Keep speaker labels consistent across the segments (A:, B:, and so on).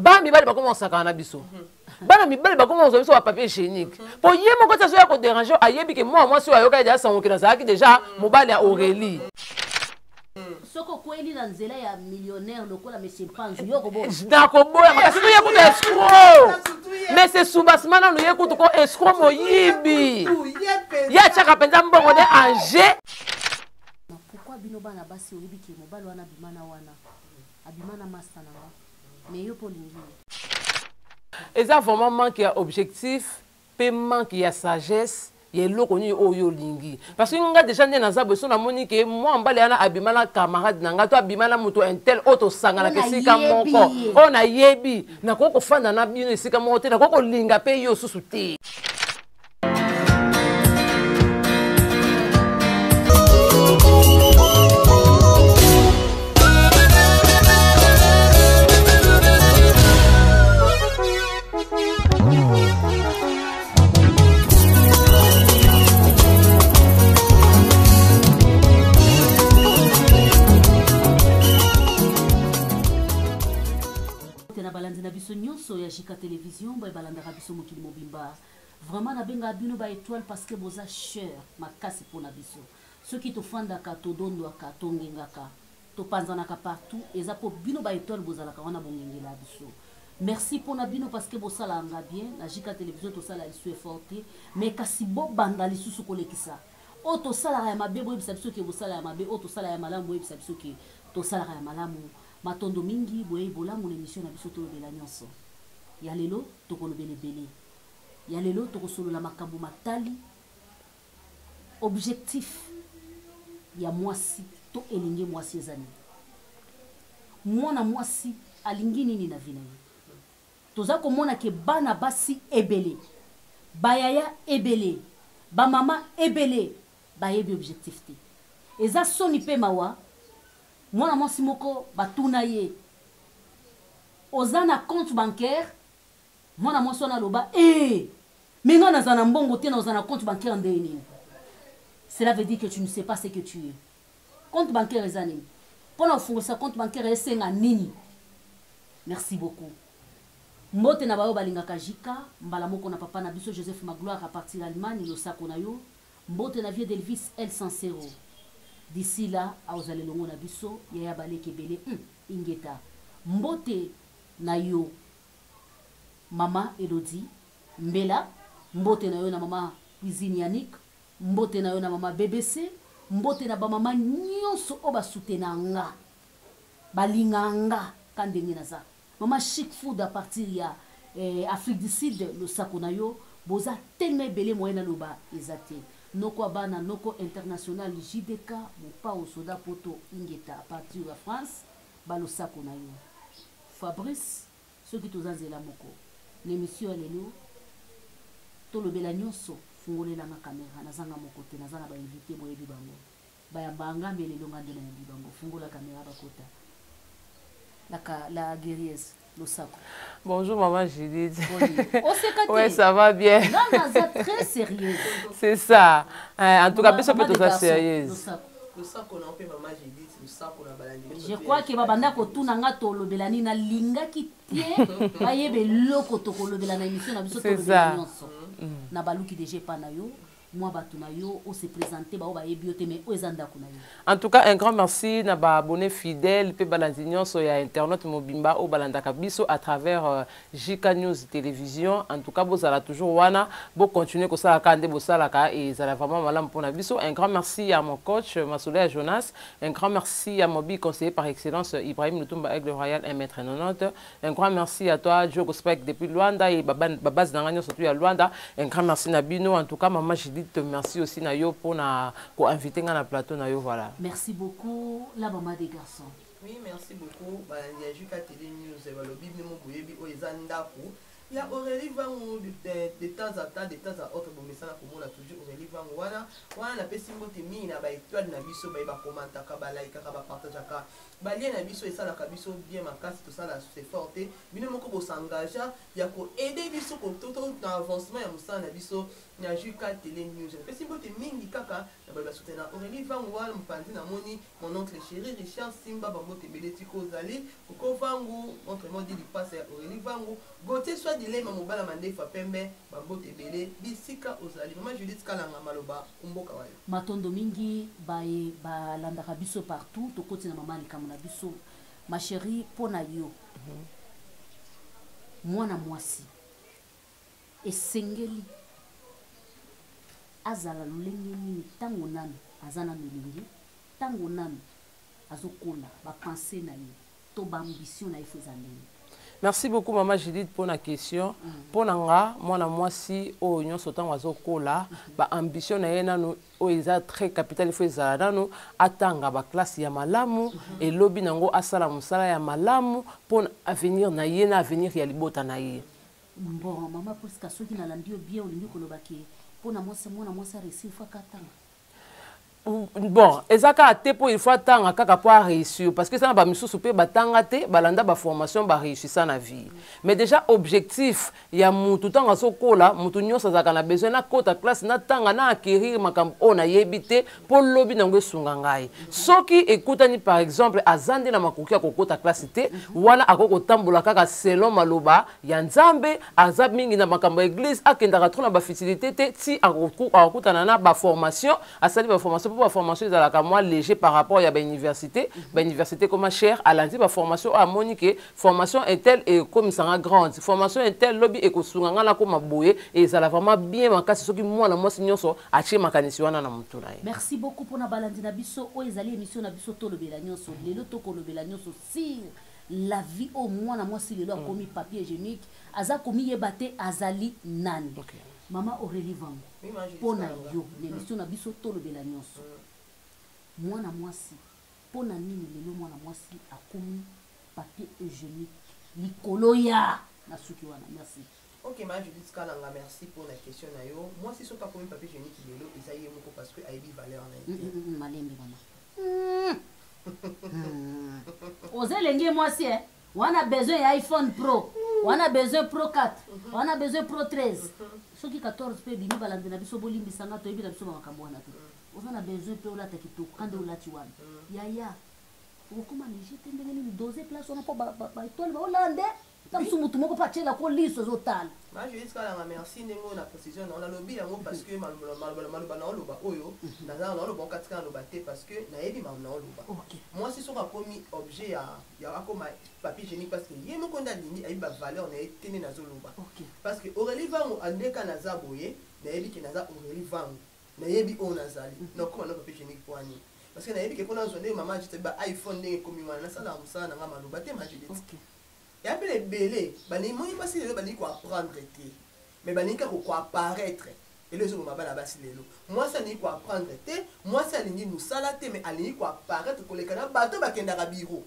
A: Ba mibali ba comment sakana biso. Bana mibali ba comment biso wa papier hygiénique. Po yé mon côté so ya ko déranger ayebi que moi so ayoka déjà sango kina zaki déjà mobali ya Aurélie.
B: Soko kweli na nzela ya millionnaire lokola monsieur Panzu yoko bo.
A: Nakoboya makasi to yekuta escroc. Mais c'est soubassement nous yekuta ko escroc moyibi. Ya chaka penza mbongo de Angers.
B: Pourquoi bino bana basi oyebi ke mobali wana bimana wana. Abimana master na nga. Mais yo polingi.
A: Et ça vraiment manque objectif, pe manque ya sagesse. Il y a l'oconi oyo lingi parce que nga déjà né na zabo so na moni ke moi mbale ana abimala camarade nanga to abimala muto intel auto sanga na kesika moko ona yebi na koko fanda na bino esika moko te na koko linga pe yo susu te.
B: Ya Jika Télévision, balanda rabiso mokili mobimba. Vraiment na benga bino ba étoile parce que boza cher makasi pona biso. Ceux qui te fandaka to dondwaka to ngengaka to panzanaka partout eza po bino ba étoile bozalaka wana bongengela biso. Merci pona bino parce que bosala anga bien na Jika Télévision to sala lisu forte mais kasi bo banda lisusu kolekisa. O to sala ya mabe bo bisa biso ke bosala ya mabe o to sala ya malamu bo bisa biso ke to sala ya malamu. Matondo mingi boye bolamu na émission na biso to bela nyonso. Ya lelo tokolobele bele. Ya lelo tokosolola makambo matali. Objectif ya mwasi to elingi mwasi ezani. Mwana mwasi alingi nini na vina ye. Toza komona ke bana basi ebele. Bayaya ebele. Ba mama ebele. Bayebi objectif te. Eza soni pe mawa. Mwana mwasi moko batuna ye. Ozana compte bancaire. Moi na mwasi wana loba mais nga nazana mbongo te na ozana compte bancaire ndeni. Cela veut dire que tu ne sais pas ce que tu es. Compte bancaire ezani. Pona ofungosa compte bancaire esenga nini. Merci beaucoup. Mbote na bayo balingaka Jika, mbala moko na papa na biso Joseph Magloire à partir d'Allemagne lo sako na yo. Mbote na vie d'Elvis El Sansero. D'ici là, aozale longo na biso yaya baleke bele ingeta. Mbote na yo Mama Elodie, Mbela, mbote na yo na mama Cuisine Yannick, mbote na yo na mama BBC, mbote na ba mama nyonso oba soutenanga. Balinga nga kandenge na za. Mama Chic Food à partir ya Afrique du Sud, le sako na yo, boza tellement belé moyena loba ezate. Noko abana noko international JDK, mopa au soda poto ingeta à partir de France, ba le sako na yo. Fabrice, ceux qui tozanzela moko. L'émission lelo to lobela nyonso fungolela na caméra nazanga mokote nazana ba invité boyebi bango ba yambanga melelo ngande na yebi bango fungola caméra bakota la guerrieuse Losako.
A: Bonjour maman Judith.
B: Oui.
A: Ouais, ça va bien.
B: Non, c'est très sérieux.
A: C'est ça. En tout cas, ça peut être sérieux.
B: Je crois que babanda ko tuna nga to lobelani na linga ki tie bayebe loko to ko lobela na émission na biso to lobela nyonso na baluki déjà pa na yo moi batuna yo o se présenter ba o ba ebiote mais o ezanda kuna yo. En
A: tout cas un grand merci na ba abonné fidèle pe balandi nyonso ya internet mobimba o balanda kabiso à travers Jika News télévision. En tout cas bozala toujours wana bo continuer ko sala kande bo sala ka et ça vraiment malam pona biso. Un grand merci à mon coach Masoulé Jonas, un grand merci à mon conseiller par excellence Ibrahim Lutumba Aigle Royal 1m90. Un grand merci à toi Diogo Spek depuis Luanda et babaz d'anganya surtout à Luanda. Un grand merci Nabino. En tout cas maman Judith, merci aussi na yo pour na ko inviter na plateau na yo voilà.
B: Merci beaucoup la maman des garçons.
C: Oui, merci beaucoup. Il y a Jika Télé News et le Bible mo boyebi o ezanda ko Il y a Aurélie Vango de temps à temps, de temps à autre, bon, mais ça, comme on a toujours Aurélie Vango, voilà, la personne qui est mise, étoile, na biso, ba commenta, ba like, ba partage, ba lien na biso et ça la kabiso bien ma casse tout ça là c'est fort. Bino moko bo s'engager, il y a ko aider biso ko toto dans avancement ya musa na biso, na juka télé news. Personne qui est mingi kaka, na ba soutenir Aurélie Vango, mpandi na moni, mon oncle chéri Richard Simba bango te beletiko zali, ko Vango, entre moi dit passe Aurélie Vango, gote soit dilema mobala mande fa pembe bambo te belé bisika ozali maman Judith Kalanga maloba umboka wayo
B: matondo mingi bae balandaka biso partout tokoti na mama likambo na biso ma chérie pona yo mwana mwasi esengeli azala lolenge nini ntango nanu aza na milenge ntango nanu azokola bapense na ye to baambition na ye fo eza ndenge.
A: Merci beaucoup Maman Judith pour la question. Pour nga mwana mwasi o nyonso tango azokola ba ambition na ye nanu o eza très capital il faut ezala nanu atanga ba classe ya malamu et lobi nango asala musala ya malamu pour avenir na ye na avenir ya libota na ye.
B: Bon mama pour ce soki na landio bien olingi kolobaki pour na mwasi mwana mwasi réussir fois katanga.
A: Bon, ezaka ate po il faut tanga kaka po réussir parce que ça ba misusu pe batanga te balanda ba formation ba réussir ça na vie. Mais déjà objectif ya mutu tanga sokola mutu nyosa zaka na besoin na kota classe na tanga na acquérir makambo ona yebite po lobi nango sunga ngai. Soki ekutani par exemple azande na makoki ya kokota classe te wana akoko tambola kaka selon maloba ya nzambe azab mingi na makambo église akendaka trop na ba facilité te ti akokutana na ba formation asali ba formation pour la formation de la moi léger par rapport à l'université. L'université comme cher à l'anti la formation à Monique formation est telle et comme ça grande formation est telle lobby et que souvent la comme boye et ça la vraiment bien manqué ce qui moi la moi signor so acheter mécanicien na mutuna.
B: Merci beaucoup pour na balandi na biso o ezali émission na biso to lobela nyonso lelo to ko lobela nyonso si la vie au moins na moi si lelo a commis papier hygiénique aza commis yebate azali nani. Maman Aurélie Vango pona yo l'émission na biso to lobela nyonso mwana mwasi pona nini lelo mwana mwasi akomi papier hygiénique likolo ya na suki wana. Merci.
C: Ok ma Judith Kalanga merci pour la question na yo moi si soka komi papier hygiénique lelo esaye moko parce que aibi valeur na été
B: malembe mama ozelenge mwasi on a besoin d'iPhone Pro, on a besoin Pro 4, on a besoin Pro 13. Ce qui 14 peut bimi balande na biso bolimbi sanga to yebi na biso makambo wana to. On a besoin pe ola takito kande ola tiwana. Ya. Okoma léger tendenge ni doser place on a pas étoile ba holande. Tam su mutu moko pachela ko liso zotal.
C: Ma je dis kala merci nengo na précision na lobby yango parce que maloba na loba oyo na za na loba katika loba te parce que na yebi mam na loba. Moi si soka komi objet ya akoma papier hygiénique parce que yemo konda dini ayi ba valeur na etene na zoloba. Parce que Aurélie Vango andeka na za boye na yebi ke na za Aurélie Vango na yebi on azali. Donc comment na papier hygiénique pour ani parce que na yebi ke kona zonde maman je te ba iPhone ndenge komi wana na sala musala na ngama loba te ma je dis. Il y a des belés, ils m'ont pas si les gens quoi apprendre mais ils quoi apparaître et les autres m'ont là-bas moi ça n'est quoi apprendre moi ça n'est nous salater mais aller quoi apparaître pour les canaux bateau bakenda biro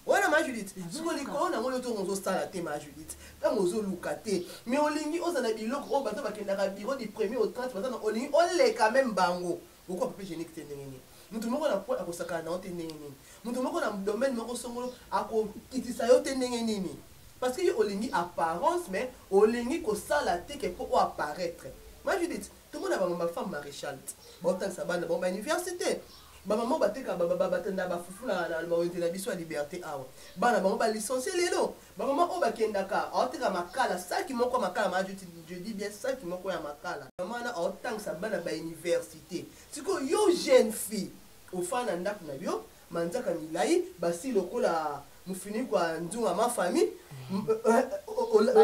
C: voilà ma Judith ce qu'on dit on a mon autour on salater ma Judith dans mon zo lukate mais on lingi on a bilo gros bateau bakenda biro du 1er au 30 on lingi on les quand même bango pourquoi pas génique tendengi mutu moko na po akosaka na ote ndenge nini mutu moko na domaine moko songolo akokitisa yo te ndenge nini parce que yo olingi apparence mais olingi kosala te ke po apparaître moi je dis tout le monde a ma femme maréchal bon tant ça bana bon ba université ba maman bateka batenda ba fufu na na biso ya liberté awa bana bango ba licencié lelo ba maman o bakendaka oteka makala saki moko makala ma je dis bien saki moko ya makala maman na otang sa bana ba université siko yo jeune fille au fana ndako na bio manzaka milai basi lokola mufini kwa nzunga ma famille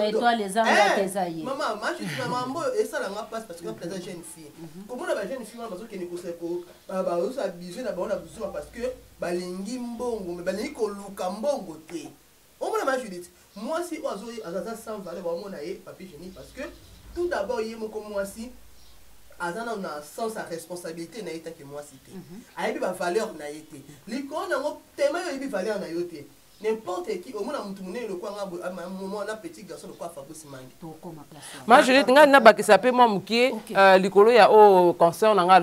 B: étoile les anga tezaye
C: maman ma je dis maman et ça la nga passe parce que la présence jeune fille comment la jeune fille bazo kene ko seko ba osa besoin na ba on a besoin parce que balingi mbongo mais balingi ko luka mbongo te on m'a je dis moi si ozo azaza sans valeur ba mona e papier hygiénique parce que tout d'abord yemo comme moi si azana na sans sa responsabilité na eta que moi cité ayebi ba valeur na été likon na ngo tema yo yebi valeur na yote n'importe qui au moins na mutu munene lokwa nga moment na petit garçon lokwa Fabrice Mangi
B: to koma place
A: ma Juliette nga na bakisa pe moi mukie likolo ya o concert na nga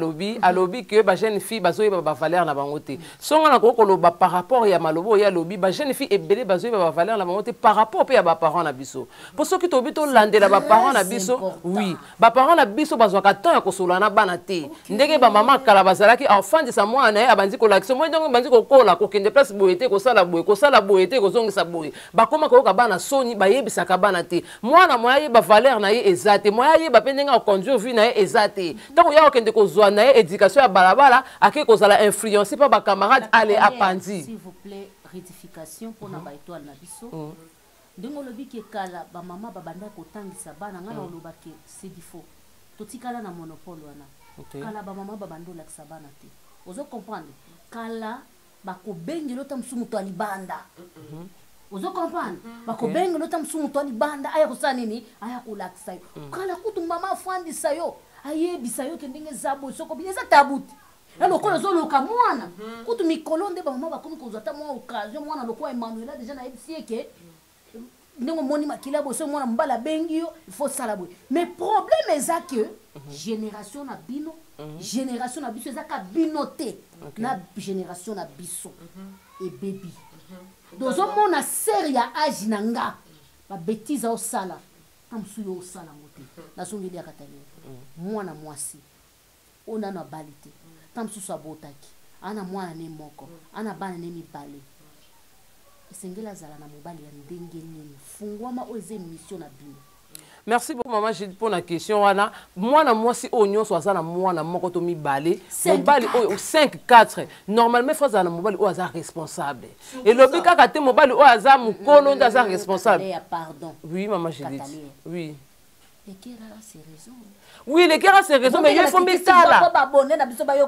A: alobi que ba jeune fille bazoyeba ba valeur na bango te songa na kokoloba par rapport ya malobo ya lobi ba jeune fille ebele bazoyeba ba valeur na bango te par rapport pe ya ba parents na biso pour ceux qui tobi to landela ba parents na biso oui ba parents na biso bazwaka temps ya kosola na bana te ndenge ba mama kala bazalaki enfant de sa mwana abandi ko l'action moi donc bandi ko kola ko kende place boyete ko sala boyete ko zongisa boye bakoma ko ka bana soni bayebisaka bana te mwana moya yeba valeur na ye ezate moya yeba pe ndenge conduire vie na ye ezate tango ya okende ko zwa na ye éducation ya balabala ake ko zala influencer pa ba camarades aller apandi
B: s'il vous plaît rectification pour na ba étoile na biso ndenge lobi ke kala ba mama babanda ko tangisa bana ngana olobake c'est du faux totikala na monopole wana kala ba mama babando la kisabana te ozo comprendre kala bako bengelo ta msumu to alibanda ozo comprendre bako bengelo ta msumu to alibanda aya kusana nini aya kulakisa kala kutu mama afandi sayo ayebisa yo kendenge zabo soko bineza tabuti alors ko zo loka mwana kutu mikolo nde ba mama bakomi kozwa ta mwa occasion mwana lokwa Emmanuel déjà na ebisi ke ndenge moni makila bo so mwana mbala bengi yo il faut sala boy mais problème eza que génération na bino génération na biso eza ka binoté na génération na biso et baby dozo mona série ya âge na nga ba bêtise au sala tamsu yo sala moté na songeli ya katali mwana mwasi ona na balité tamsu so botaki ana mwana ne moko ana bana ne mibale esengela zala na mobali ya ndenge nini fungwama oze mission na bino.
A: Merci beaucoup maman Juliette pour la question wana mwana mwasi onyo so azana mwana moko to mibale mobali o 5-4 normalement faut azana mobali o aza responsable et lobi kaka te mobali o aza mukolo ndo aza responsable.
B: Pardon.
A: Oui maman Juliette. Oui.
B: Et quelle a ses raisons?
A: Oui, les gars, c'est raison, mais il faut mettre ça là.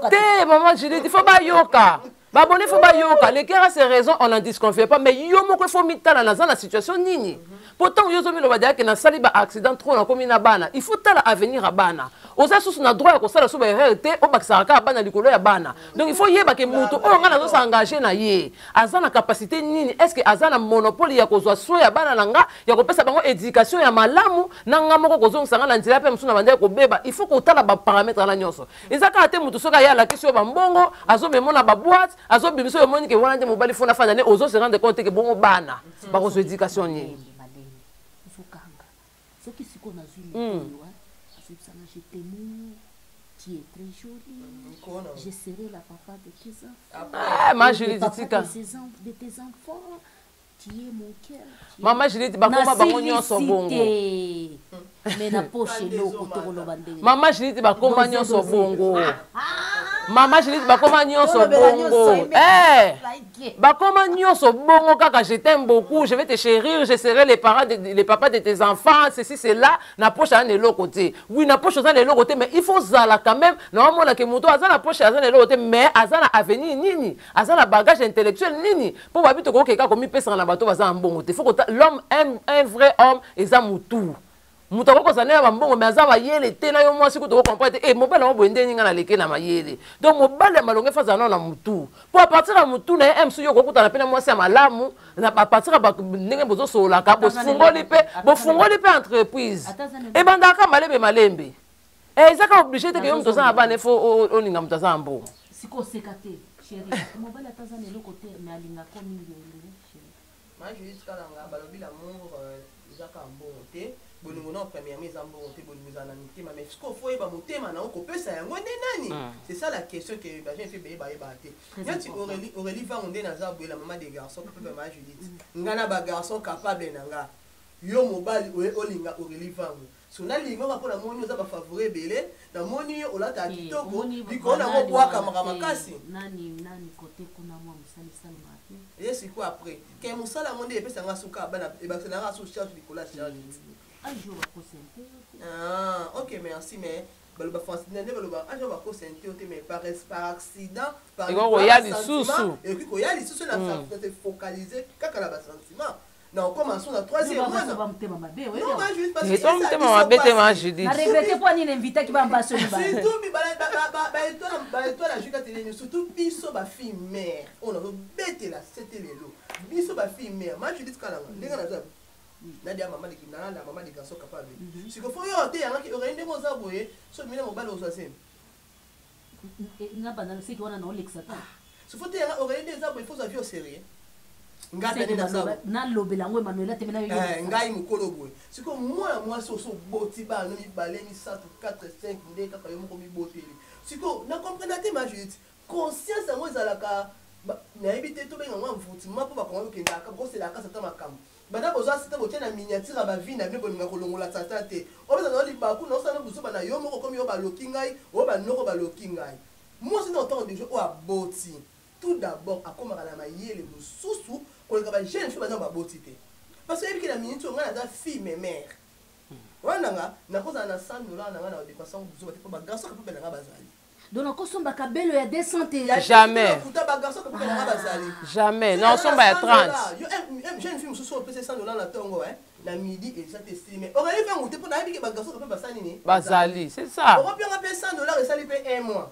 A: Té, maman Juliette, il faut pas yoka. Babone, il faut pas yoka. Les gars, c'est raison, on n'en disconfie pas, mais il faut mettre ça dans la situation nini. Pourtant, il y a que dans sali accident trop na komi na bana. Il faut tala avenir à bana. Oza sous na droit ko sala suba réalité o bakisaka bana likolo ya bana. Donc il faut yeba ke mutu o ngana zo s'engager na ye. Azana capacité nini? Est-ce que azana monopole ya kozwa soin ya bana nanga ya ko pesa bango éducation ya malamu nanga moko kozo sanga na nzela pe msuna bande ko beba. Il faut ko tala ba paramètres na nyonso. Ezaka ate mutu soka ya la question ba mbongo azo memona ba boîte azo bimiso yo moni ke wana nde mobali fona fa dane ozo se rendre compte ke bongo bana ba ko éducation ni.
B: Ce qui se connaît je t'aime, tu es très jolie, je serai la papa de tes enfants, de tes enfants, tu es mon cœur.
A: Maman Juliette, bakoma bango nyonso bongo.
B: Mais na poche loko tokolo bandeli.
A: Maman Juliette bakoma nyonso bongo. Maman Juliette bakoma nyonso bongo. Bakoma nyonso bongo kaka je t'aime beaucoup, je vais te chérir, je serai les papas de tes enfants, ceci c'est là na poche à l'autre côté. Oui, na poche à l'autre côté, mais il faut zala quand même. Normalement que moto azana poche à l'autre côté, mais azana avenir nini, azana bagage intellectuel nini. Pour babito ko keka komi pesa na bato bazana bongo. Il faut que l'homme un vrai homme eza mutu. Mutako ko sané ba mbongo mais azaba yele te na yo mwasi ko to comprendre mobile mo bwende ninga na leke na mayele donc mobile malonge fa zana na mutu pour partir à mutu na emsu yo ko kutana pena mwasi ya malamu na ba partir ba ndenge bozo sola ka bo fungoli pe entreprise e bandaka malembe ezaka obligé te que yo mtoza na bana fo oninga mtoza mbongo
B: siko sekate chérie mobile atazana le côté mais alinga ko mingi chérie
C: moi je dis kala nga balobi l'amour ezaka mbongo te bolingo na premièrement eza mbongo te bolingo eza na mitema mais siko fo yeba motema na okopesa yango nde nani c'est ça la question que bagien fait bayeba te neti Aurélie va onde naza boye la maman des garçons pe ba Judith ngana ba garçon capable na nga yo mobali olinga Aurélie vango so na lingo ba pona moni oza ba favori belé na moni olata kitoko bikona ko bwaka makasi
B: nani côté kuna mwa musali salma
C: et c'est quoi après que musala monde epesa nga suka bana e ba na nga su charge Nicolas charge
B: un jour à consentir.
C: Ah, ok, merci, mais baloba français baloba un jour va consentir mais par accident par
A: et il y a des sous
C: et puis il y a des sous là ça se focaliser kaka la sentiment. Non, on commence la troisième mois. Non, moi juste parce que
A: c'est ça. Je dis.
B: Regretter pour une invité qui va me passer le
C: c'est tout, mais la juka télé surtout biso ba fille mère on a bête là c'était les lots biso ba fille mère moi je dis quand là nga Nadia maman de Kinana, la maman de garçon capable. Si que faut y avoir des gens qui auraient des mots à boyer, soit mis mon bal aux oiseaux.
B: N'a pas dans ce qui on a non l'exata.
C: Si faut des gens auraient des arbres, il faut s'avier au sérieux.
B: Ngata na ça. Na lobela ngwe Manuela te mena yo.
C: Ngai mukolo boy. Si que moi so boti ba no mi balé mi 4 5 ndé ka yo mo mi boteli. Si que na comprendre te ma juste conscience ngo ezalaka na ebité to benga ngwa mvutima po ba kongo kenda ka ko c'est la ka sata makambo. Bana boza sita botia na miniature ba vie na bino bolinga kolongola tata te obeza na libaku na osana buso bana yo moko komi yo ba lokingai o ba noko ba lokingai moi c'est dans temps de jeu o aboti tout d'abord akomaka na mayele mususu koleka ba jeune fille ba boti te parce que ebiki na minute nga na fille mais mère wana nga na koza na 100 dollars na nga na dépassant buso ba te ba garçon ka pe na nga bazali.
B: Donc on somba kabelo ya 200
A: jamais. Jamais. Non, on somba ya 30.
C: J'ai une fille sur le 100 dollars la tongo hein. La midi et ça t'estime. On va aller faire monter pour n'aller que garçon peut passer nini.
A: Bazali, c'est ça.
C: On va payer 100 dollars et ça lui paye un mois.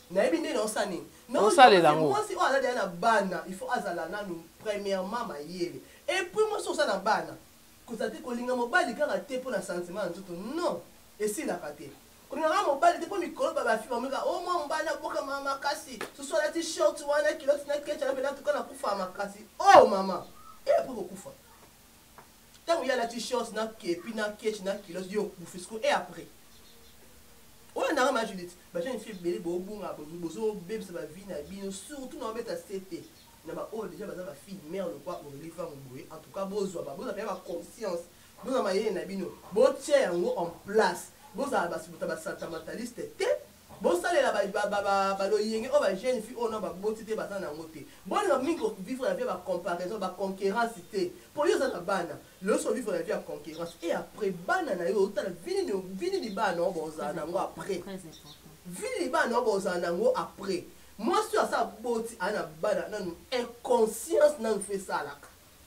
C: Na ebinde non sani.
A: Non ça les lango.
C: Moi si on a na bana, il faut azala na nous premièrement mayele. Et puis moi sur ça na bana. Ko ça te kolinga mobali ka raté pour la sentiment tout non. Et si la raté. Quand on a mon bal, depuis mes collègues, ma fille, maman, oh mon bal, la boca, maman, cassé. Ce soit la t-shirt, ou un kilo, snack, tu as là, tout cas, la coufa, ma cassé. Oh maman, et après beaucoup fa. Tant qu'il y a la t-shirt, snack, et puis na ketch, na kilo, yo, bouffe, et après. Oh, on a ma Judith. Bah j'ai une fille belle, beau, bon, bozo, bébé, ça va venir, bien, surtout dans mettre à CT. Na ba oh déjà ma fille mère le quoi, on lui fait un bruit. En tout cas, bozo, bah bozo, ma conscience. Bozo, ma yé, na bino. Bo tiens en place. Vous avez un sentimentaliste, vous savez la jeune fille, on a beauté, bon, vivre la vie à comparaison, à concurrence. Pour eux, ça va le son vivre la vie à concurrence. Et après, banana, vini bano, après. Vini bano, après. Moi, sur ça, beauté, ana banana, inconscience, n'a fait ça là.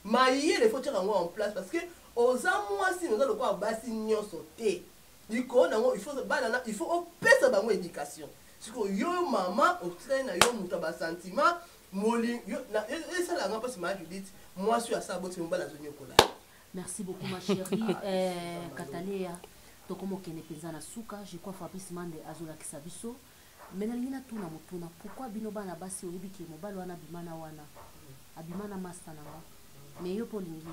C: Mais il faut tirer en place parce que, aux amours, si nous allons voir, bassi, nous sauter. Il faut opérer sa éducation. C'est que yo maman, au train na yo mutaba sentiment, moli yo na et ça la nga parce que Judith, moi je suis à ça botte mon bala zonyo kola.
B: Merci beaucoup ma chérie. Katalea, to komo kene penza na suka, je crois Fabrice Mande azola kisabiso. Mais na tuna mutuna, pourquoi bino bana basi oyebi ke mobali wana bimana wana? Abimana master na nga. Mais yo polingi.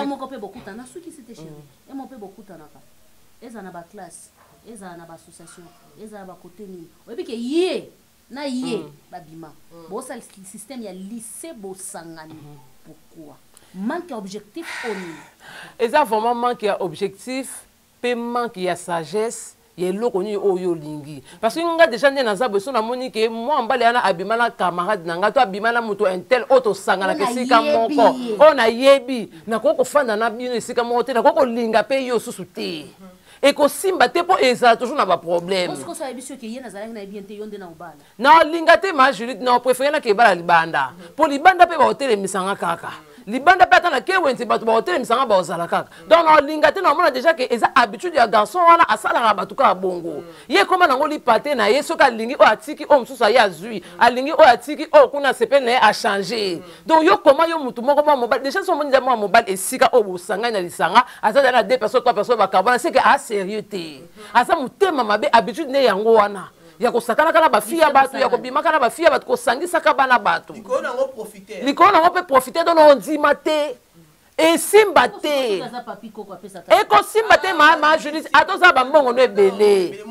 B: Mo ko pe bokuta na suki c'était chérie. Et mo pe bokuta na ka. Eza na ba classe, eza na ba association, eza na ba côté ni. Oyebi ke yé na yé ba bima. Bo ça le système ya lycée bo sangani. Pourquoi? Manque objectif oni.
A: Eza vraiment manque objectif, pe manque ya sagesse. Il y a l'oconi oyo lingi parce que nga déjà né na zabo so na moni ke moi mbale ana abimala camarade nanga to abimala muto intel auto sangana ke sika moko ona yebi na koko fanda na bino sika moko te na koko linga pe yo susu te et ko simba te po eza toujours na ba problème
B: parce que ça ebisio ke yena zalanga na bien te yonde na ubala
A: na linga te ma Juliette na préféré na ke bala libanda po libanda pe ba hotel misanga kaka libanda pe atana ke wenti bato ba hotel misanga ba ozala kaka donc na linga te na mona déjà que eza habitude ya garçon wana asala ba tuka bongo ye koma nango li paté na ye soka lingi o atiki o mususa ya zui alingi o atiki o kuna sepe na a changer donc yo koma yo mutu moko mo mobile déjà so moni da mo mobile esika o busanga na lisanga azala na deux personnes trois personnes ba kabana c'est que a sérieux te asa mutema mabe habitude ne yango wana ya kosakana kana ba fille bato ya kobima kana ba fille bato kosangisa ka bana bato
C: likona ngo profiter
A: likona ngo pe profiter donc on dit maté et simba te et ko simba te ma Judith atoza ba mbongo no ebele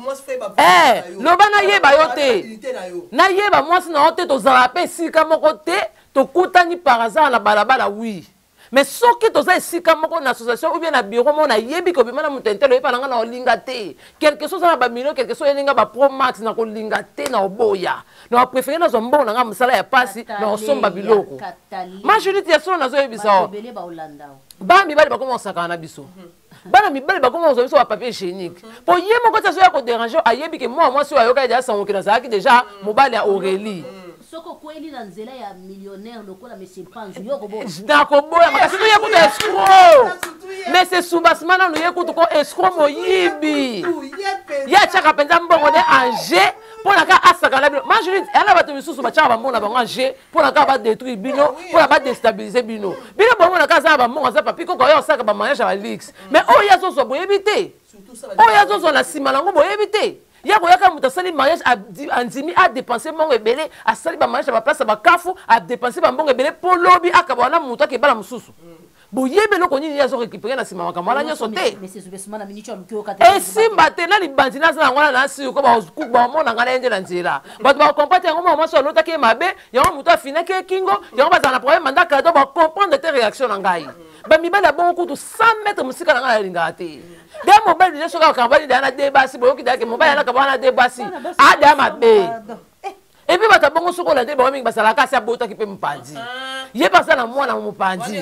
A: loba na yeba yo te na yeba mwasi na yo te tozala pe sika moko te tokutani par hasard na balabala oui mais soki toza esika moko na association ou bien na bureau mo na yebi ko bimana mutentelo epa nanga na olinga te quelque chose na ba million quelque chose elinga ba pro max na ko linga te na oboya na préférer na zombo na musala ya pasi na osomba biloko ma Judith ya solo na zo yebisa ba mi bali ba komo sakana na biso bana mi bali ba komo zo biso ba papier hygiénique po ye moko ta so ya ko déranger ayebi ke moi so ayoka ya sango kina zaki déjà mobali ya Aurélie
B: soko kweli na nzela ya millionnaire lokola monsieur Panzu yoko bo
A: nakoboya makasi to yakuta escroc mais c'est soubassement na yekuta ko escroc moyibi ya chaka penza mbongo de Angers pour la cas asakana bino moi je dis elle va te misusu ba cha ba mona ba manger pour la cas ba détruire bino pour la ba déstabiliser bino bino ba mona ka za ba monga za papi ko yo saka ba mariage ba lix mais o ya zo so boye bité o ya zo so na sima nango boye bité ya ko yaka muta sali mariage andimi a dépenser mongo ebele a sali ba mariage ba place ba kafu a dépenser ba mongo ebele pour lobby akaba na muta ke bala mususu boyebe loko nini ya zo récupérer na sima makamala nyoso te
B: mais c'est souvent na minute amki okate
A: et simba te na libandi na za ngwana na si ko ba mona ngana ende na nzela bato ba comprendre yango mama so lota ke mabe yango muto afina ke kingo yango ba za na problème manda cadeau ba comprendre tes réactions na ngai ba mibala bon kutu 100 mètres musika na ngana linga te de mobile déjà soka kambali dana debasi boyoki dake mobile na kabana debasi ada mabe et puis bato bongo soko la te ba mingi basala kasi abota ki pe mpandi ye basa na mwana mupandi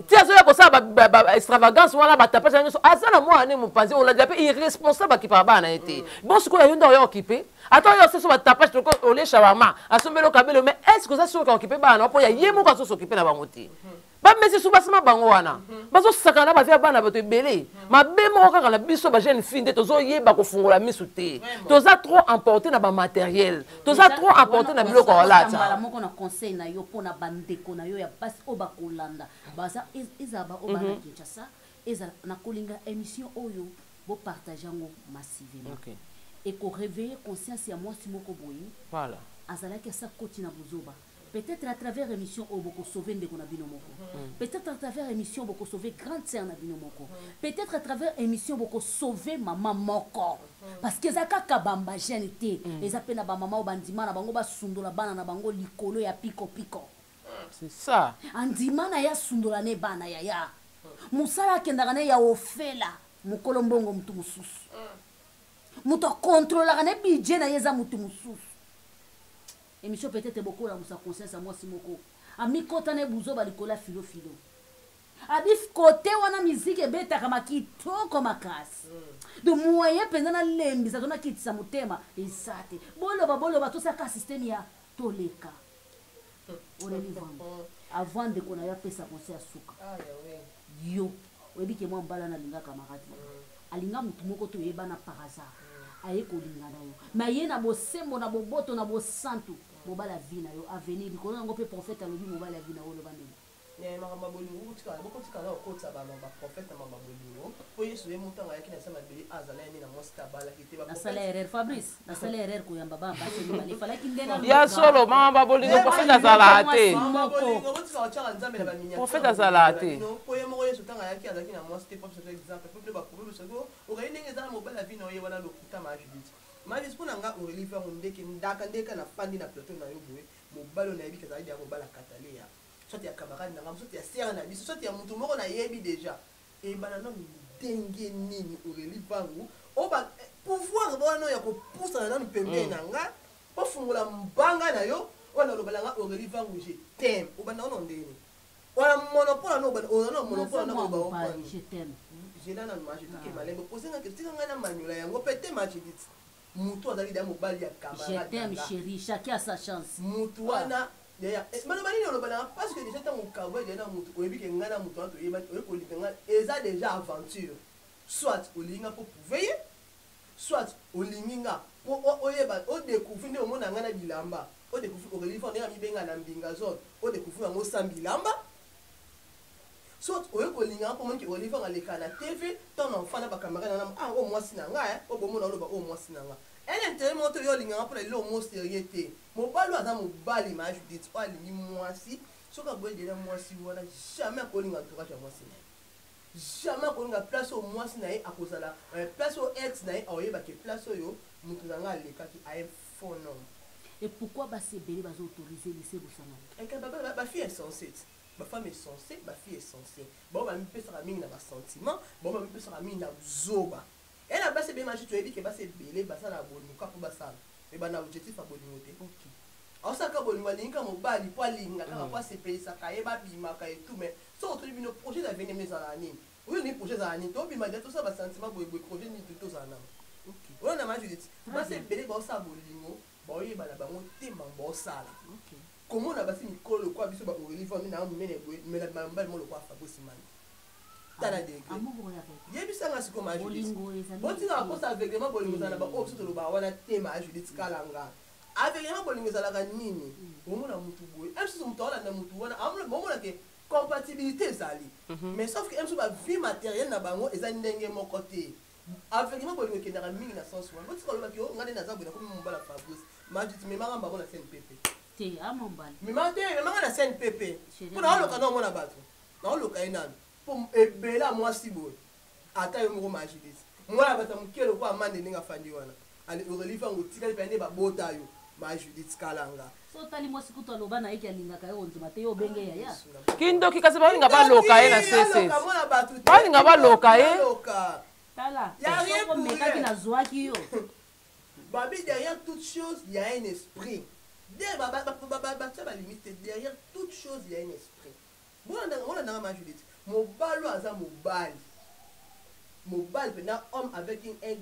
A: tia so ya kosa ba extravagance wala ba tapasa nyoso asa na mwana mupandi on l'a déjà pe irresponsable ki pa bana été bon soko ya yonda yo occupé attends yo se so ba tapasa to ko ole shawarma asombelo kabelo mais est-ce que ça so ka occupé bana po ya ye mo ka so occupé na bangote ba mesi su basima bango wana bazo sakana ba via bana bato ebele ma bemo kaka na biso ba jeune fille to zo yeba ko fungola misu te to za trop emporté na ba matériel to za trop emporté na biloko wala ta
B: bala moko na conseil na yo pona bandeko na yo ya basi o ba kolanda baza ezaba o bana Kinshasa eza na kolinga émission oyo bo partager ngo massivement et ko réveiller conscience ya moi si moko boyi
A: voilà
B: azala ke sa koti na buzoba. Peut-être à travers l'émission au boko sauver ndeko na bino moko. Peut-être à travers l'émission boko sauver grande sœur na bino moko. Peut-être à travers l'émission boko sauver maman moko. Parce que zaka kabamba jeunité, les appels na ba maman o bandima na bango ba sundola bana na bango likolo ya piko piko.
A: C'est ça.
B: Andima na ya sundola ne bana ya. Musala kendaka ne ya ofela mukolo mbongo mtu mususu. Muto contrôler ne budget na yeza mtu mususu. Émission peut-être beaucoup la musa conscience à moi si moko ami kotane buzo balikola filo filo abif côté wana musique ebeta kama kitoko makasi de moyen pendant lembi ça tona kitisa mutema esate bolo to saka système ya toleka ole livant avant de qu'on aya pesa conseil suka yo webi ke mo mbala na linga camarade alinga mutu moko to yeba na par hasard aye ko linga na yo na ye na bosembo na boboto na bosantu mobala vina yo avenir likolo ngo pe prophète alobi mobala vina yo loba ndeni
C: ne makamba bolingo utika boko tika na okotsa ba mamba prophète na mamba bolingo po yesu ye mutanga yaki na sama beli azala ni na mosta bala kite ba
B: na sala erreur Fabrice na sala erreur ko yamba ba ba se bali fala kindena
A: ya solo mamba bolingo prophète azala te prophète azala te
C: po ye mo yesu tanga yaki azaki na mosta te prophète exemple pe ba ko so o ga ndenge za mobala vina yo wana lokuta ma judith malis pour nga on relivre on ndeke ndaka na fandi na plateau na yo boye mobalo na yebi kaza ya mobala katale ya soit ya camarade na ngam soit ya sœur na biso soit ya mutu moko na yebi déjà et banana ndenge nini on relivre ngo o ba pouvoir bona ya ko poussa na pembe na nga po fungula mbanga na yo wana lobala nga on relivre ngo je t'aime o bana on ndeni wana monopole no bana o no monopole na ko ba
B: je t'aime
C: j'ai là na marché tout ke malembo poser nga question nga na manyola yango peut-être match dit mutu azali da mobali ya camarade
B: je t'aime chérie chacun a sa chance
C: mutu wana ya malobani no lobana parce que déjà tant ukabo déjà na mutu oyebi ke ngana mutu to yeba ko linga eza déjà aventure soit olinga pour pouvoir soit olinga oyeba o découvrir nde omona ngana bilamba o découvrir o relief on ya mibenga na mbinga zone o découvrir ngo sambilamba soit oye kolinga po monki oliver aleka na TV ton enfant na ba camarade na ah o mwasi na nga o bomona loba o mwasi na nga elle intérêt moto yo linga po le mo sérieuté mo balo aza mo bali ma Judith o alingi mwasi soka boye de la mwasi wana jamais kolinga entourage ya mwasi na jamais kolinga place au mwasi na ye akozala place au ex na ye oyeba ke place yo mutu na nga aleka ki a faux nom.
B: Et pourquoi ba se beli ba autoriser lycée Bosana
C: et que ba fille est censée ma femme est censée, ma fille est censée. Bon, ma mère peut se ramener dans ma sentiment, bon, ma mère peut se ramener dans zoba. Elle a passé bien marché, tu as dit que c'est belé, ça la bonne, quoi pour ça. Et ben, l'objectif à bonne moté. Ok. Alors, ça, quand on va linker mon bali, pas linker, quand on va se payer ça, quand va bimaka et tout, mais ça, on trouve nos projets d'avenir, mais à l'année. Oui, les projets à l'année, toi, puis m'a dit tout ça, va sentiment pour les projets, ni tout ça. Ok. On a marché, bah, c'est belé, bon, ça, bolingo, bon, il va là-bas, monter, bon, ça, là. Ok. Comment on a passé Nicole quoi biso ba relief on na mene mais la mbal mo le quoi Fabo Simani tala degré yebisanga siko ma Judith botinga akosa aveuglement bolingo ezala ba oyo toloba wana tema ya Judith Kalanga aveuglement bolingo ezalaka nini omona mutu boye msusu mutu aolanda mutu wana omona ke compatibilité ezali mais sauf que msusu ba vie matérielle na bango eza ndenge moko te aveuglement bolingo ekendaka mingi na sens wana botika oloba ke ngande naza boye nakomi mobala Fabrice ma Judith memanga mbango na CNPP
B: te amambala
C: memanga na CNPP mpona oloka na omona bato na oloka ye nani po ebela mwasi boye ata yo moko ma Judith mwana bata mokelo kwa amande ndenge afandi wana orelifa ngo tikali pende babota yo ma Judith Kalanga
B: so tali mwasi kutu aloba na yeki alingaka yo nzima te yo benge yaya
A: kindoki kasi balinga baloka ye na CC balinga baloka ye
B: tala soko mekaki na zwaki yo
C: babi derrière toute chose il y a un esprit derrière toute chose il y a un esprit bona na ma Judith mobalo aza mobile pendant homme avec un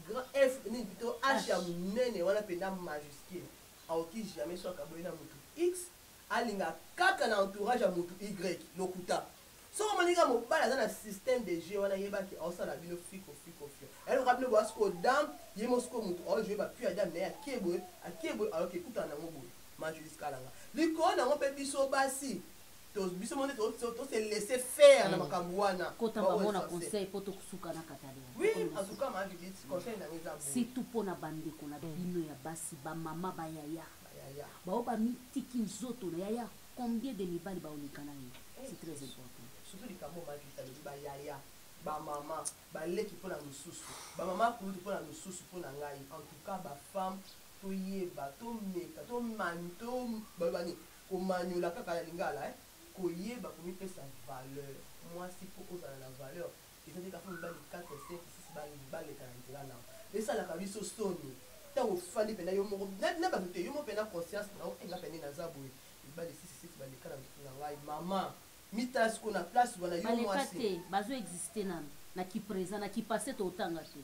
C: grand F plutôt H ya munene wana pendant majuscule aoki jamais soit kabona mutu X alinga kaka na entourage ya mutu Y lokuta so maninga mobile aza na système de jeu wana yebaki osala bino fiko elle rappelle bo asko dam yemosko mutu o jouer ba puis adam na akebo alors que kuta na mobo ma Judith Kalanga likona ngope biso basi biso monde to se laisser faire na makambo wana
B: kota bamona conseil poto kusuka na katale
C: oui en tout cas ma Judith conseil na ngeza
B: si tout pona bande kona bino ya basi ba mama ba yaya ba ba mitiki nzoto na yaya combien de mibali ba olikana ni c'est très important
C: surtout les kamo ma Judith ba yaya ba mama ba leki pona mususu ba mama kutu pona mususu pona ngai en tout cas ba femme to yeba to meka to manto ba bani ko manyola kaka ya lingala koyeba komipesa valeur moi si pour ozala na valeur ezali kaka mibali 4 5 6 baleka na nzela na esalaka biso soni ntango ofandi mpena yo moko na bato te yo moko mpena conscience na enga pene naza boye mibali 6 baleka na ngai mama mitala siko na place wana yo mwasi
B: te bazo existe na ki présent na ki passé to otanga te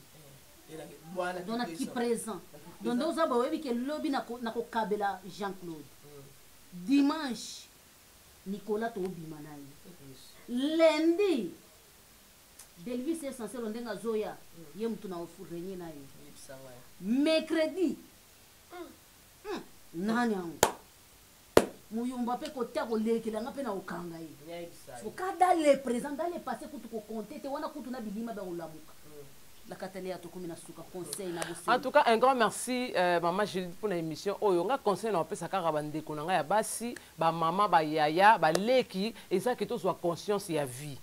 B: donc na ki présent donc oza boyebi ke lobi na kokabela Jean-Claude dimanche Nicolas to obima na ye lundi Delvis essentiel ondenga zoya ye mutu na ofurenye na ye mercredi nani yango muyumba pe kotia kolekelanga pe na okanga ye okada le présent dans le passé kutu ko compter te wana kutu na bilima ba olamuka la Katalia to komina suka conseil na bosi.
A: En tout cas un grand merci maman Judith pour l'émission oyo nga conseil na pesa kaka bande ko nga ya basi ba mama ba yaya ba leki et ça que to soit conscience ya vie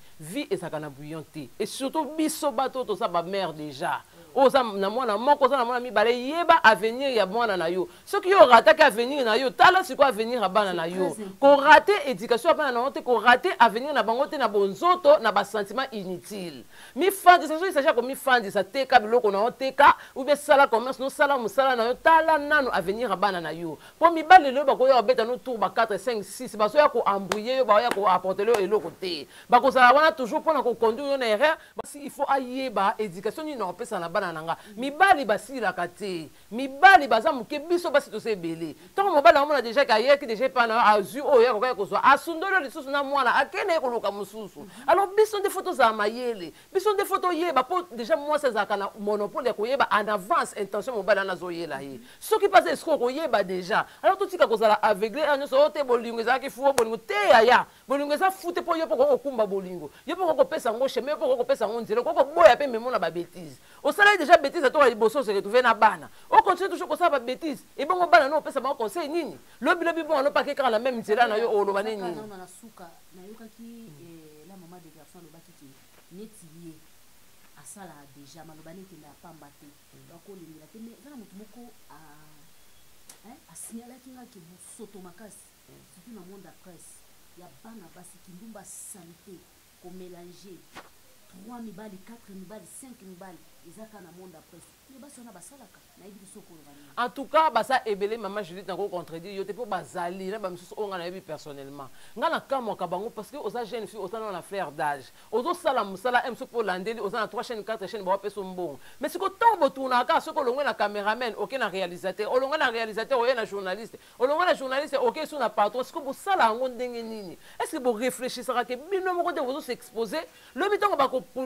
A: et ça kana bouillonté et surtout biso bato to ça ba mère déjà oza na mwana moko oza na mwana mibale yeba avenir ya mwana na yo soki yo rataki avenir na yo tala siko avenir abana na yo ko rater éducation abana na te ko rater avenir na bango te na bonzoto na ba sentiment inutile mi fandi ça il s'agit comme mi fandi ça teka biloko na teka ou be sala commerce no sala musala na yo tala nanu avenir abana na yo po mibale le ba ko yo beta no tour ba 4 5 6 ba so ya ko embrouiller yo ba ya ko apporter le eloko te ba ko sala wana toujours pour na ko conduire yo na erreur il faut ayeba éducation ni na pesa na nanga mibali basilaka te mibali baza muke biso basi to se belé tant mobali amona déjà ka yeki déjà pas na azu oyo ya ko so asundolo lisusu na mwana akene ko loka mususu alors biso de photos za mayele biso de photos yeba po déjà moi ça zaka na monopole ya ko yeba en avance intention mobali na zo yela ye soki passe escroc ko yeba déjà alors tout tika ko zala aveuglé anyo so te bolingo za ki fu bolingo te ya bolingo za fute po yo po ko kumba bolingo yo po ko pesa ngo chemin po ko pesa ngo nzela ko boya pe memona ba bêtise au salaire déjà bêtise à toi les bossos se retrouver na bana on continue toujours comme ça ba bêtise et bon bana no pesa ba conseil nini lobi bon no pas que la même nzela na yo o lo baneni
B: na suka na yoka ki la maman de garçon lo baki ki netiye asala déjà malobani te na pamba te donc on lingi la te mais na mutu moko a signalé kinga ki soto makasi surtout na monde de presse ya bana basi kindumba santé ko mélanger 3 mibali 4 mibali 5 mibali ezaka na monde après mais basi on a basalaka na yebi soko
A: en tout cas basa ebele maman Juliette nako contredire yo te po bazali na ba misusu onga na yebi personnellement nga na kamo ka bango parce que oza jeune fille otana na fleur d'âge ozo sala musala mso po landeli oza na 3 chaînes 4 chaînes ba peso mbongo mais siko tombo tuna ka soko longwe na cameraman OK na réalisateur olongwe na réalisateur oye na journaliste olongwe na journaliste OK sur na patron siko bo sala ngo ndenge nini est-ce que bo réfléchissera que bino moko te bozo s'exposer le bitongo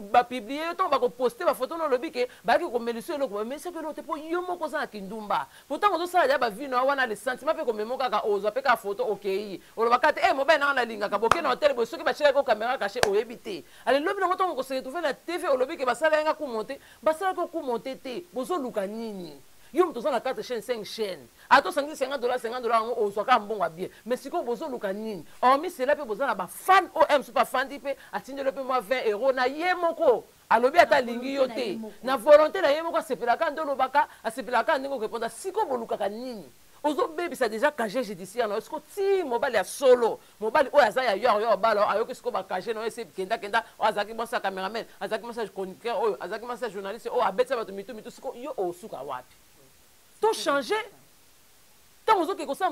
A: ba publier to ba ko poster ba photo no lobi ke ba ki ko melisio lo mais c'est que lo te po yo moko za kindumba pourtant ozo sala ya ba vino wana les sentiments pe ko memo kaka ozo pe ka photo OK olobaka te mobile na na linga ka boke na hotel bo soki ba cheka ko caméra caché oyebité allez lobi na to ko se retrouver na TV olobi ke ba sala nga ku monter ba sala ko monter te bozo luka nini yo mto na 4 chaînes 5 chaînes ato sangi $50 on soka mbongo bien mais siko bozo luka nini hormis cela pe bozo na ba fan OM super fan pe atindele pe moi 20 € na yemoko alobi ata lingi yo te na volonté na yemoko sepelaka ndolo baka asepelaka ndingo répondre siko boluka nini ozo baby ça déjà cagé judiciaire na siko ti mobile ya solo mobile o aza ya yo balo ayo siko ba cagé no ese kenda o azaki bossa cameraman azaki message chroniqueur o azaki message journaliste o abetsa bato mitu siko yo o suka wapi to changer tant ozo ke ko sala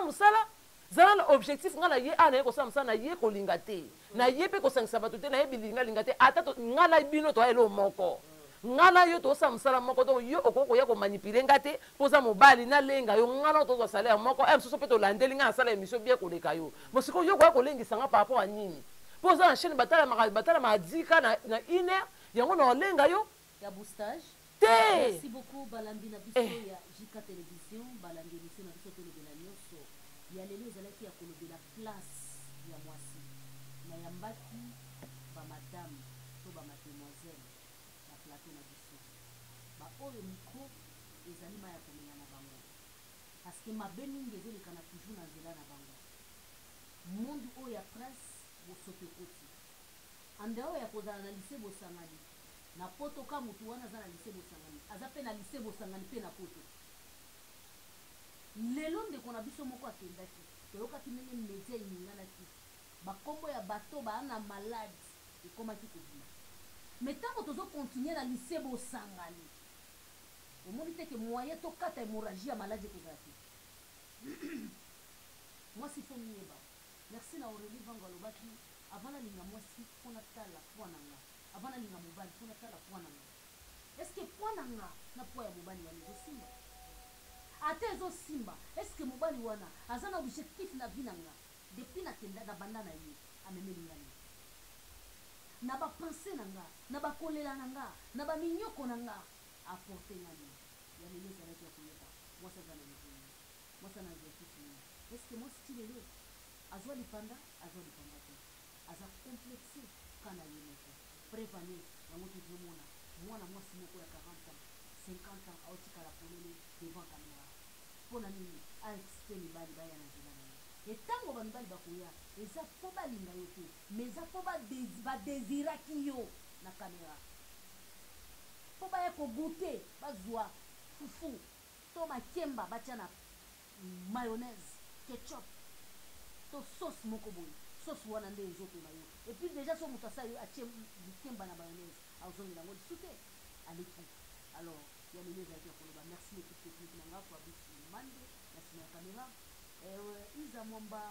A: musala zala objectif nga na ye ana ko sala na ye ko linga te na ye pe ko sangisa bato te na ye bilinga te ata to nga na bino to elo moko nga na yo to sala musala moko to yo okoko ya ko manipuler nga te poza mobali na lenga yo nga na to salaire moko so pe to landeli nga sala émission bien ko leka yo mosiko yo ko lengisa nga par rapport à nini poza en chaîne batala ma dika na une heure yango na lenga yo
B: ya boostage. Merci beaucoup Balambi na biso ya JK Télévision Balambi émission na biso tolo de la nyonso ya lelo ezalaki ya kolobe la place ya mwasi na yambaki ba madame to ba mademoiselle na plateau na biso ba oyo micro ezali ma ya komenya na bango parce que mabe mingi ezolekana toujours na nzela na bango monde oyo ya presse bosote koti ande oyo ya kozala na lycée bosangani na poto ka mutu wana aza na lycée bosangani aza pe na lycée bosangani pe na poto lelo ndeko na biso moko akendaki toyokaki ndenge media eninganaki bakombo ya bato baana malade ekomaki kobima mais ntango tozokontinue na lycée bosangani omoni te ke moyen tokata hémorragie ya maladi ekozala te mwasi fo miyeba merci na Aurélie Vango alobaki avant nalinga mwasi mpo natala poa na nga avant nalinga mobali mpo natala poa na nga est ce que poa na nga na poa ya mobali wana ezosimba ate ezosimba est ce que mobali wana aza na objectif na vie na nga depuis nakenda na banda na ye amemeli ngani na bapense na nga na bakolela na nga na baminyoko na nga aporte ngani ya lelo ezalaki ya koyeba mwasi aza na mizini mwasi ana objectif nini est ce que mwasi ti lelo azwa lipanda te aza complexe kana ye moko prévane yango tozomona mwana mwasi moko ya 40 ans 50 ans aotikala polele devant caméra mpona nini aexpe mibali baya na nzela na ye etango bamibali bakoya eza mpo balinga yo te mais eza mpo badésiraki yo na caméra mpo baya kogute bazwa fufu to makemba batya na mayonnaise ketchup to sauce moko boye sauce wana nde ezopema yo et puis déjà so moto asala yo atie likemba na mayonnaise azongela yango lisu te aleki alors ya lelo ezalaki ya koloba merci l'équipe technique na nga fabrice mande na nsima ya caméra isa mwamba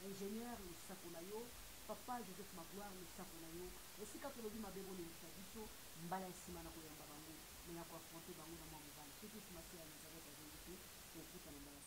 B: ingénieur losako na yo papa joseph magloire losako na yo esika tolobi mabe bolengisa biso mbala ya nsima na koyamba bango me na koafronte bango na mwa mobali soki nsima se ya nazareth azongi te kokuta na mbala